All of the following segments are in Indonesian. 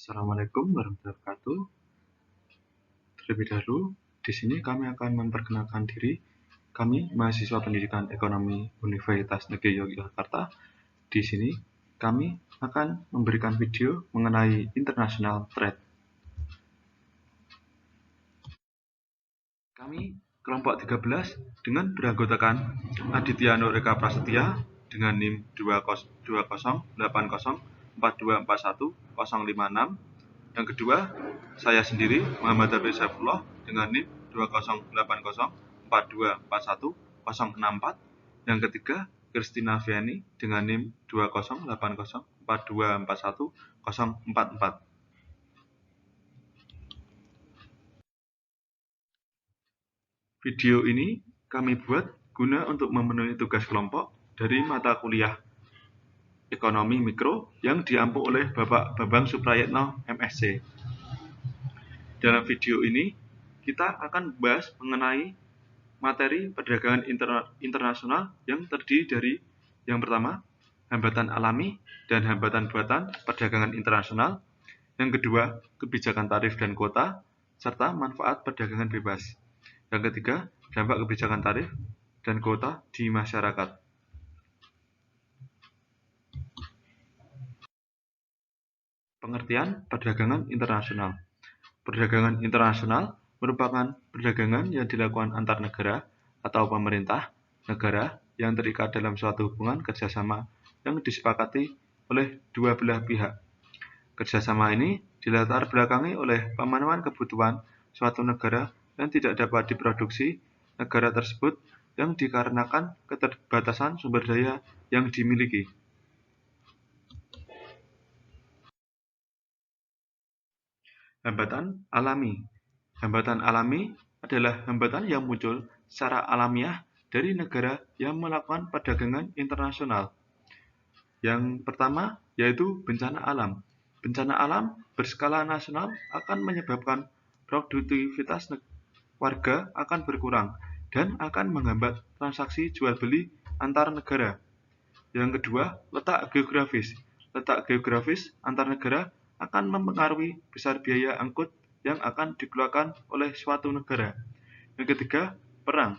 Assalamualaikum warahmatullahi wabarakatuh. Terlebih dahulu, di sini kami akan memperkenalkan diri. Kami mahasiswa Pendidikan Ekonomi Universitas Negeri Yogyakarta. Di sini kami akan memberikan video mengenai international trade. Kami kelompok 13 dengan beranggotakan Aditya Nureka Prasetya dengan NIM 20808042410056. Yang kedua, saya sendiri Muhammad Habib Saifullah dengan NIM 208042410064. Yang ketiga, Kristina Viani dengan NIM 208042410044. Video ini kami buat guna untuk memenuhi tugas kelompok dari mata kuliah Ekonomi Mikro yang diampu oleh Bapak Bambang Suprayitno, MSc. Dalam video ini, kita akan membahas mengenai materi perdagangan internasional yang terdiri dari yang pertama, hambatan alami dan hambatan buatan perdagangan internasional. Yang kedua, kebijakan tarif dan kuota, serta manfaat perdagangan bebas. Yang ketiga, dampak kebijakan tarif dan kuota di masyarakat. Pengertian perdagangan internasional. Perdagangan internasional merupakan perdagangan yang dilakukan antar negara atau pemerintah negara yang terikat dalam suatu hubungan kerjasama yang disepakati oleh dua belah pihak. Kerjasama ini dilatar belakangi oleh pemenuhan kebutuhan suatu negara yang tidak dapat diproduksi negara tersebut yang dikarenakan keterbatasan sumber daya yang dimiliki. Hambatan alami. Hambatan alami adalah hambatan yang muncul secara alamiah dari negara yang melakukan perdagangan internasional. Yang pertama yaitu bencana alam. Bencana alam berskala nasional akan menyebabkan produktivitas warga akan berkurang dan akan menghambat transaksi jual beli antar negara. Yang kedua, letak geografis. Letak geografis antar negara akan mempengaruhi besar biaya angkut yang akan dikeluarkan oleh suatu negara. Yang ketiga, perang.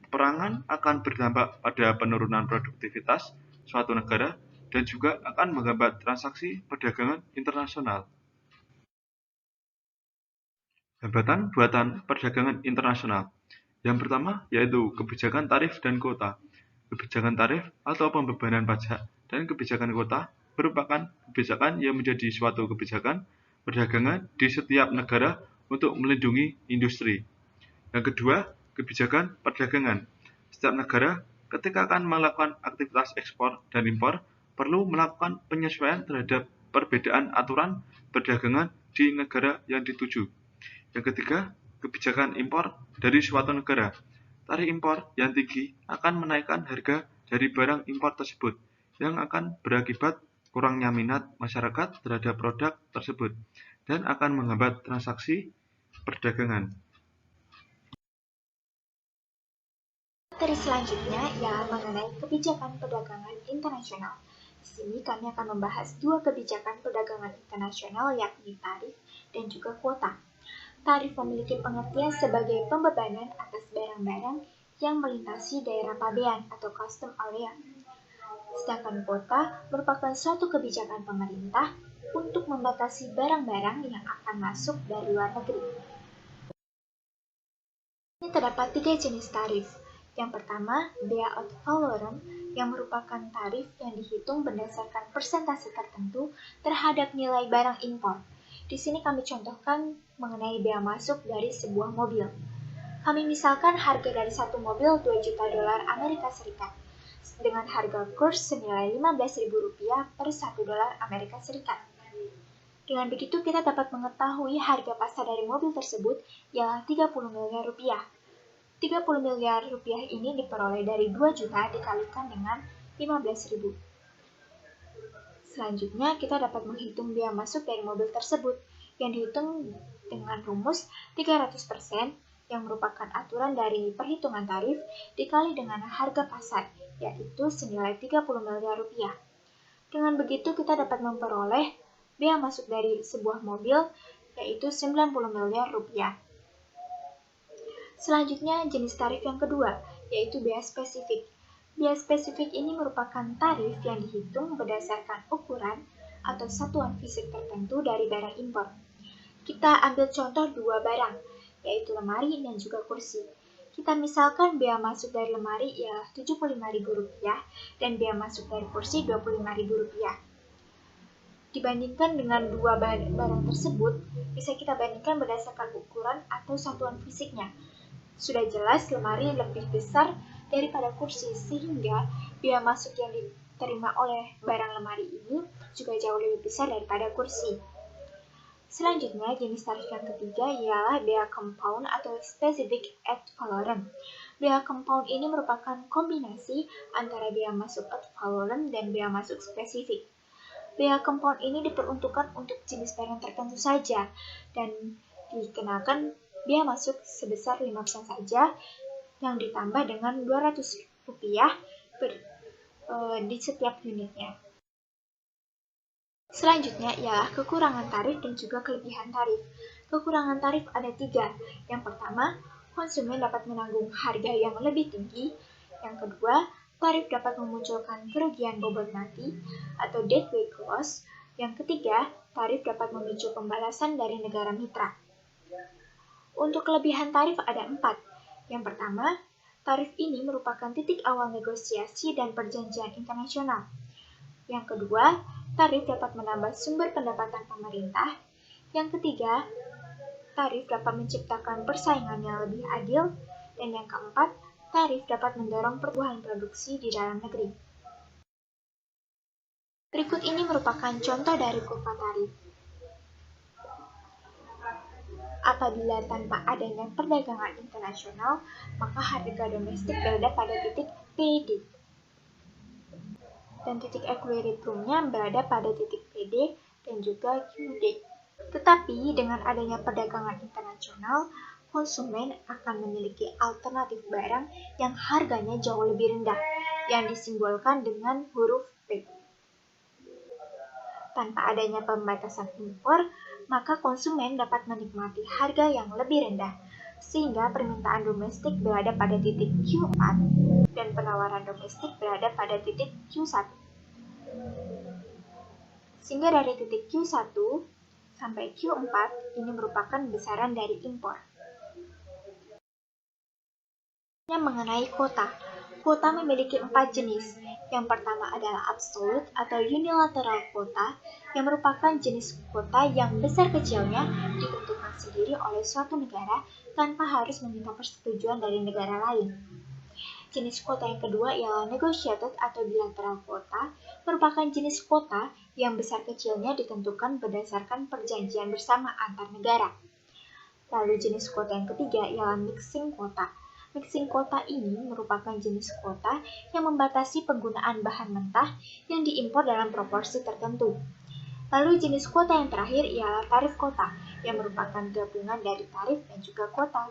Peperangan akan berdampak pada penurunan produktivitas suatu negara dan juga akan menghambat transaksi perdagangan internasional. Hambatan buatan perdagangan internasional. Yang pertama yaitu kebijakan tarif dan kuota. Kebijakan tarif atau pembebanan pajak dan kebijakan kuota merupakan kebijakan yang menjadi suatu kebijakan perdagangan di setiap negara untuk melindungi industri. Yang kedua, kebijakan perdagangan. Setiap negara ketika akan melakukan aktivitas ekspor dan impor perlu melakukan penyesuaian terhadap perbedaan aturan perdagangan di negara yang dituju. Yang ketiga, kebijakan impor dari suatu negara. Tarif impor yang tinggi akan menaikkan harga dari barang impor tersebut, yang akan berakibat kurangnya minat masyarakat terhadap produk tersebut, dan akan menghambat transaksi perdagangan. Materi selanjutnya ialah mengenai kebijakan perdagangan internasional. Di sini kami akan membahas dua kebijakan perdagangan internasional, yakni tarif dan juga kuota. Tarif memiliki pengertian sebagai pembebanan atas barang-barang yang melintasi daerah pabean atau custom area. Sedangkan kuota merupakan suatu kebijakan pemerintah untuk membatasi barang-barang yang akan masuk dari luar negeri. Ini terdapat tiga jenis tarif. Yang pertama, bea ad valorem, yang merupakan tarif yang dihitung berdasarkan persentase tertentu terhadap nilai barang impor. Di sini kami contohkan mengenai bea masuk dari sebuah mobil. Kami misalkan harga dari satu mobil 2 juta dolar Amerika Serikat dengan harga kurs senilai Rp15.000 per 1 dolar Amerika Serikat. Dengan begitu kita dapat mengetahui harga pasar dari mobil tersebut ialah 30 miliar rupiah. 30 miliar rupiah ini diperoleh dari 2 juta dikalikan dengan 15.000. Selanjutnya, kita dapat menghitung biaya masuk dari mobil tersebut yang dihitung dengan rumus 300% yang merupakan aturan dari perhitungan tarif dikali dengan harga pasar, yaitu senilai 30 miliar rupiah. Dengan begitu, kita dapat memperoleh bea masuk dari sebuah mobil, yaitu 90 miliar rupiah. Selanjutnya, jenis tarif yang kedua, yaitu bea spesifik. Bea spesifik ini merupakan tarif yang dihitung berdasarkan ukuran atau satuan fisik tertentu dari barang impor. Kita ambil contoh dua barang, yaitu lemari dan juga kursi. Kita misalkan bea masuk dari lemari ialah Rp75.000 dan bea masuk dari kursi Rp25.000. Dibandingkan dengan dua barang tersebut, bisa kita bandingkan berdasarkan ukuran atau satuan fisiknya. Sudah jelas lemari lebih besar daripada kursi, sehingga biaya masuk yang diterima oleh barang lemari ini juga jauh lebih besar daripada kursi. Selanjutnya, jenis tarif yang ketiga ialah bea compound atau specific ad valorem. Bea compound ini merupakan kombinasi antara bea masuk ad valorem dan bea masuk spesifik. Bea compound ini diperuntukkan untuk jenis barang tertentu saja dan dikenakan bea masuk sebesar 5% saja yang ditambah dengan Rp200 di setiap unitnya. Selanjutnya ialah kekurangan tarif dan juga kelebihan tarif. Kekurangan tarif ada 3. Yang pertama, konsumen dapat menanggung harga yang lebih tinggi. Yang kedua, tarif dapat memunculkan kerugian bobot mati atau deadweight loss. Yang ketiga, tarif dapat memicu pembalasan dari negara mitra. Untuk kelebihan tarif ada 4. Yang pertama, tarif ini merupakan titik awal negosiasi dan perjanjian internasional. Yang kedua, tarif dapat menambah sumber pendapatan pemerintah. Yang ketiga, tarif dapat menciptakan persaingan yang lebih adil. Dan yang keempat, tarif dapat mendorong pertumbuhan produksi di dalam negeri. Berikut ini merupakan contoh dari kurva tarif. Apabila tanpa adanya perdagangan internasional, maka harga domestik berada pada titik PD. Dan titik equilibriumnya berada pada titik PD dan juga QD. Tetapi dengan adanya perdagangan internasional, konsumen akan memiliki alternatif barang yang harganya jauh lebih rendah, yang disimbolkan dengan huruf P. Tanpa adanya pembatasan impor, maka konsumen dapat menikmati harga yang lebih rendah, sehingga permintaan domestik berada pada titik Q4 dan penawaran domestik berada pada titik Q1. Sehingga dari titik Q1 sampai Q4 ini merupakan besaran dari impor. Mengenai kuota. Kuota memiliki 4 jenis. Yang pertama adalah absolute atau unilateral quota, yang merupakan jenis kuota yang besar kecilnya ditentukan sendiri oleh suatu negara tanpa harus meminta persetujuan dari negara lain. Jenis kuota yang kedua ialah negotiated atau bilateral quota, merupakan jenis kuota yang besar kecilnya ditentukan berdasarkan perjanjian bersama antar negara. Lalu jenis kuota yang ketiga ialah mixing quota. Mixing quota ini merupakan jenis kuota yang membatasi penggunaan bahan mentah yang diimpor dalam proporsi tertentu. Lalu jenis kuota yang terakhir ialah tarif kuota, yang merupakan gabungan dari tarif dan juga kuota.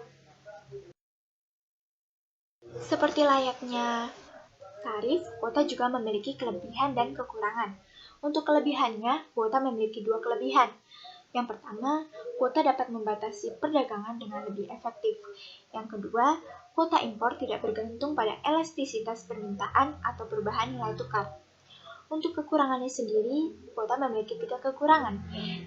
Seperti layaknya tarif, kuota juga memiliki kelebihan dan kekurangan. Untuk kelebihannya, kuota memiliki 2 kelebihan. Yang pertama, kuota dapat membatasi perdagangan dengan lebih efektif. Yang kedua, kuota impor tidak bergantung pada elastisitas permintaan atau perubahan nilai tukar. Untuk kekurangannya sendiri, kuota memiliki 3 kekurangan.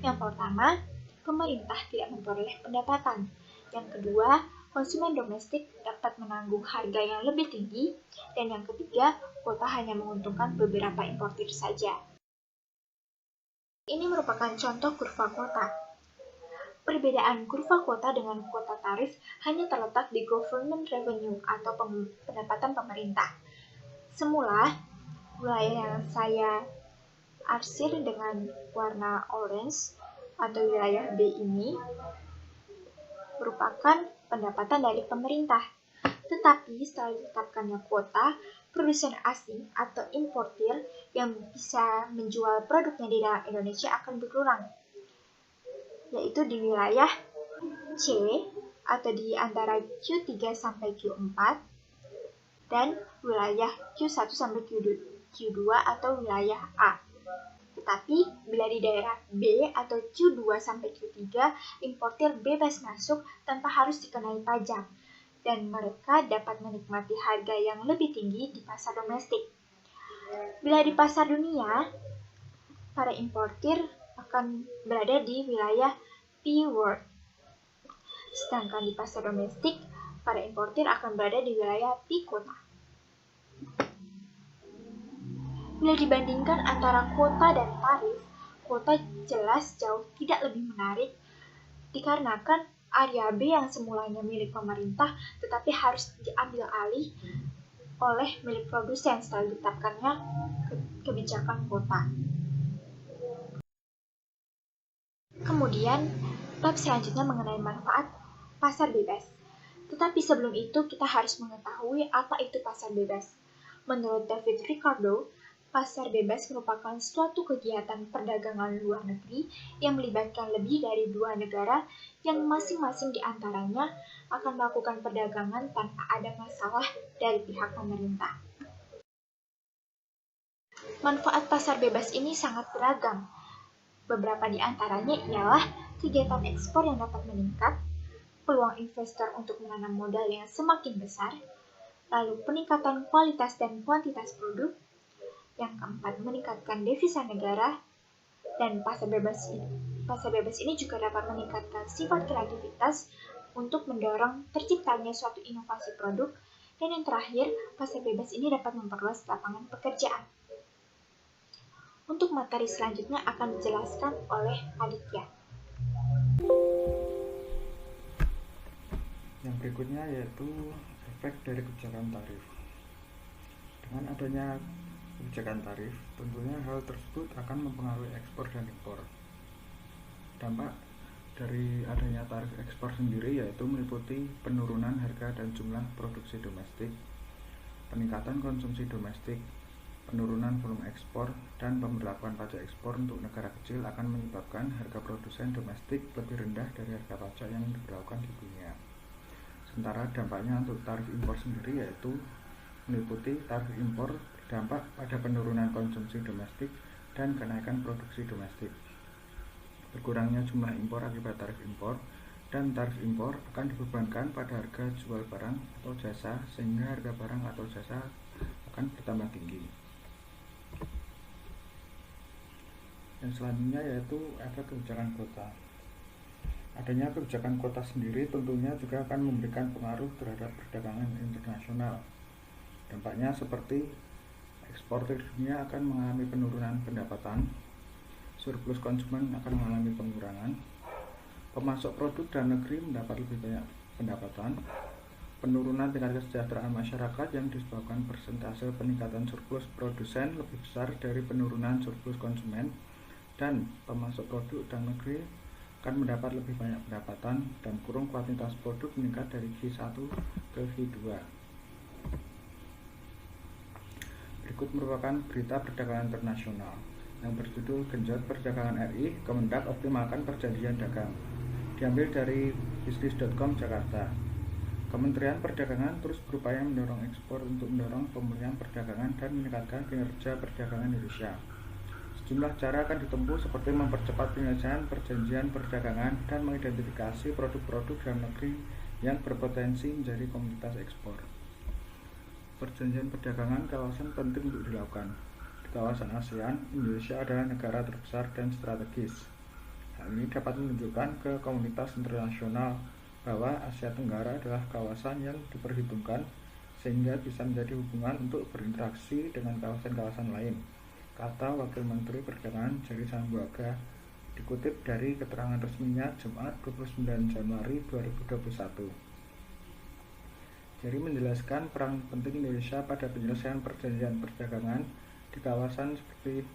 Yang pertama, pemerintah tidak memperoleh pendapatan. Yang kedua, konsumen domestik dapat menanggung harga yang lebih tinggi. Dan yang ketiga, kuota hanya menguntungkan beberapa importir saja. Ini merupakan contoh kurva kuota. Perbedaan kurva kuota dengan kuota tarif hanya terletak di government revenue atau pendapatan pemerintah. Semula, wilayah yang saya arsir dengan warna orange atau wilayah B ini merupakan pendapatan dari pemerintah. Tetapi setelah ditetapkannya kuota, produsen asing atau importir yang bisa menjual produknya di dalam Indonesia akan berkurang, yaitu di wilayah C atau di antara Q3 sampai Q4 dan wilayah Q1 sampai Q2 atau wilayah A. Tetapi, bila di daerah B atau Q2 sampai Q3, importir bebas masuk tanpa harus dikenai pajak, dan mereka dapat menikmati harga yang lebih tinggi di pasar domestik. Bila di pasar dunia, para importir akan berada di wilayah P-World, sedangkan di pasar domestik, para importir akan berada di wilayah P-Kota. Bila dibandingkan antara kuota dan tarif, kuota jelas jauh tidak lebih menarik dikarenakan area B yang semulanya milik pemerintah tetapi harus diambil alih oleh milik produsen setelah ditetapkannya kebijakan kuota. Kemudian, bab selanjutnya mengenai manfaat pasar bebas. Tetapi sebelum itu kita harus mengetahui apa itu pasar bebas. Menurut David Ricardo, pasar bebas merupakan suatu kegiatan perdagangan luar negeri yang melibatkan lebih dari dua negara yang masing-masing di antaranya akan melakukan perdagangan tanpa ada masalah dari pihak pemerintah. Manfaat pasar bebas ini sangat beragam. Beberapa di antaranya ialah kegiatan ekspor yang dapat meningkat, peluang investor untuk menanam modal yang semakin besar, lalu peningkatan kualitas dan kuantitas produk, yang keempat, meningkatkan devisa negara, dan pasar bebas ini juga dapat meningkatkan sifat kreativitas untuk mendorong terciptanya suatu inovasi produk, dan yang terakhir, pasar bebas ini dapat memperluas lapangan pekerjaan. Untuk materi selanjutnya akan dijelaskan oleh Aditya. Yang berikutnya yaitu efek dari kebijakan tarif. Dengan adanya kebijakan tarif, tentunya hal tersebut akan mempengaruhi ekspor dan impor. Dampak dari adanya tarif ekspor sendiri yaitu meliputi penurunan harga dan jumlah produksi domestik, peningkatan konsumsi domestik, penurunan volume ekspor, dan pemberlakuan pajak ekspor untuk negara kecil akan menyebabkan harga produsen domestik lebih rendah dari harga pajak yang diberlakukan di dunia. Sementara dampaknya untuk tarif impor sendiri yaitu meliputi tarif impor berdampak pada penurunan konsumsi domestik dan kenaikan produksi domestik. Berkurangnya jumlah impor akibat tarif impor, dan tarif impor akan dibebankan pada harga jual barang atau jasa sehingga harga barang atau jasa akan bertambah tinggi. Yang selanjutnya yaitu efek kebijakan kuota. Adanya kebijakan kuota sendiri tentunya juga akan memberikan pengaruh terhadap perdagangan internasional. Dampaknya seperti eksportir dunia akan mengalami penurunan pendapatan, surplus konsumen akan mengalami pengurangan, pemasok produk dalam negeri mendapat lebih banyak pendapatan, penurunan tingkat kesejahteraan masyarakat yang disebabkan persentase peningkatan surplus produsen lebih besar dari penurunan surplus konsumen, dan pemasok produk dalam negeri akan mendapat lebih banyak pendapatan dan kuantitas produk meningkat dari Q1 ke Q2. Berikut merupakan berita perdagangan internasional yang berjudul Genjot Perdagangan RI, Kemendak Optimalkan Perjanjian Dagang. Diambil dari bisnis.com Jakarta. Kementerian Perdagangan terus berupaya mendorong ekspor untuk mendorong pemulihan perdagangan dan meningkatkan kinerja perdagangan Indonesia. Sejumlah cara akan ditempuh seperti mempercepat penyelesaian perjanjian perdagangan dan mengidentifikasi produk-produk dalam negeri yang berpotensi menjadi komoditas ekspor. Perjanjian perdagangan kawasan penting untuk dilakukan. Di kawasan ASEAN, Indonesia adalah negara terbesar dan strategis. Hal ini dapat menunjukkan ke komunitas internasional bahwa Asia Tenggara adalah kawasan yang diperhitungkan sehingga bisa menjadi hubungan untuk berinteraksi dengan kawasan-kawasan lain, kata Wakil Menteri Perdagangan Jerry Sambuaga, dikutip dari keterangan resminya Jumat 29 Januari 2021. Jerry menjelaskan peran penting Indonesia pada penyelesaian perjanjian perdagangan di kawasan seperti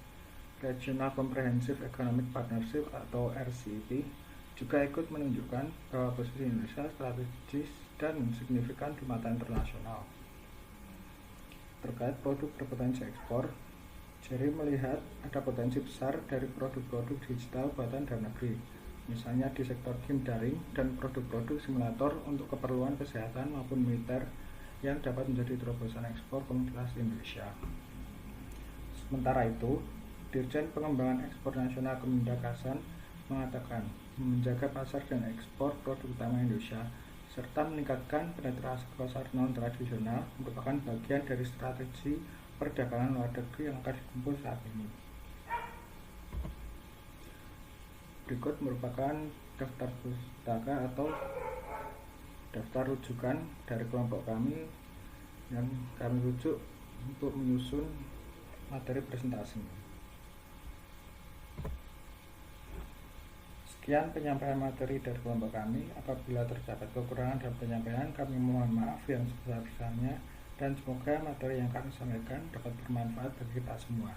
Regional Comprehensive Economic Partnership atau RCEP, juga ikut menunjukkan bahwa posisi Indonesia strategis dan signifikan di mata internasional. Terkait produk berpotensi ekspor, Jerry melihat ada potensi besar dari produk-produk digital buatan dalam negeri, misalnya di sektor game daring dan produk-produk simulator untuk keperluan kesehatan maupun militer yang dapat menjadi terobosan ekspor komoditas Indonesia. Sementara itu, Dirjen Pengembangan Ekspor Nasional Kemendak Hasan mengatakan, menjaga pasar dan ekspor produk utama Indonesia serta meningkatkan penetrasi pasar non-tradisional merupakan bagian dari strategi perdagangan luar negeri yang akan dikumpul saat ini. Berikut merupakan daftar pustaka atau daftar rujukan dari kelompok kami yang kami rujuk untuk menyusun materi presentasi. Sekian penyampaian materi dari kelompok kami. Apabila terdapat kekurangan dalam penyampaian, kami mohon maaf yang sebesar-besarnya dan semoga materi yang kami sampaikan dapat bermanfaat bagi kita semua.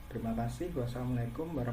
Terima kasih. Wassalamualaikum warahmatullahi wabarakatuh.